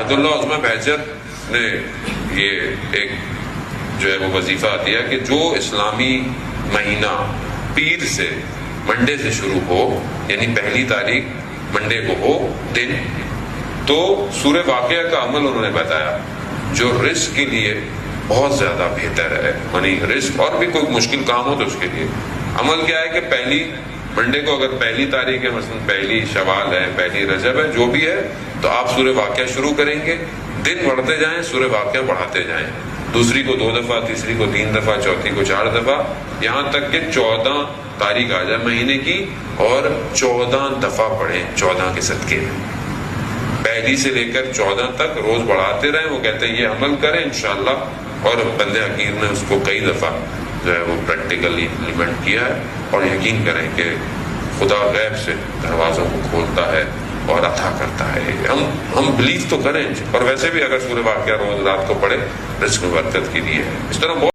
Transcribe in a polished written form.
عبداللہ عظمہ بہجت نے یہ ایک جو ہے وہ وظیفہ دیا کہ جو اسلامی مہینہ پیر سے منڈے سے شروع ہو، یعنی پہلی تاریخ منڈے کو ہو دن، تو سورہ واقعہ کا عمل انہوں نے بتایا جو رزق کے لیے بہت زیادہ بہتر ہے. یعنی رزق اور بھی کوئی مشکل کام ہو تو اس کے لیے عمل کیا ہے کہ پہلی منڈے کو اگر پہلی تاریخ ہے، مثلا پہلی شوال ہے، پہلی رجب ہے، جو بھی ہے، تو آپ سورہ واقعہ شروع کریں گے، دن بڑھتے جائیں، سورہ واقعہ بڑھاتے جائیں، دوسری کو 2 دفعہ، تیسری کو 3 دفعہ، چوتھی کو 4 دفعہ، یہاں تک کہ 14 تاریخ آ جائے مہینے کی، اور 14 دفعہ پڑھیں 14 کے صدقے میں. پہلی سے لے کر 14 تک روز بڑھاتے رہیں. وہ کہتے ہیں یہ عمل کریں انشاءاللہ. اور بندے حکیم نے اس کو کئی دفعہ جو ہے وہ پریکٹیکلی امپلیمنٹ کیا ہے. اور یقین کریں کہ خدا غیب سے دروازوں کو کھولتا ہے اور عطا کرتا ہے. ہم بلیو تو کریں. اور ویسے بھی اگر سورہ واقعہ روز رات کو پڑھے رزق میں برکت کے لیے ہے. اس طرح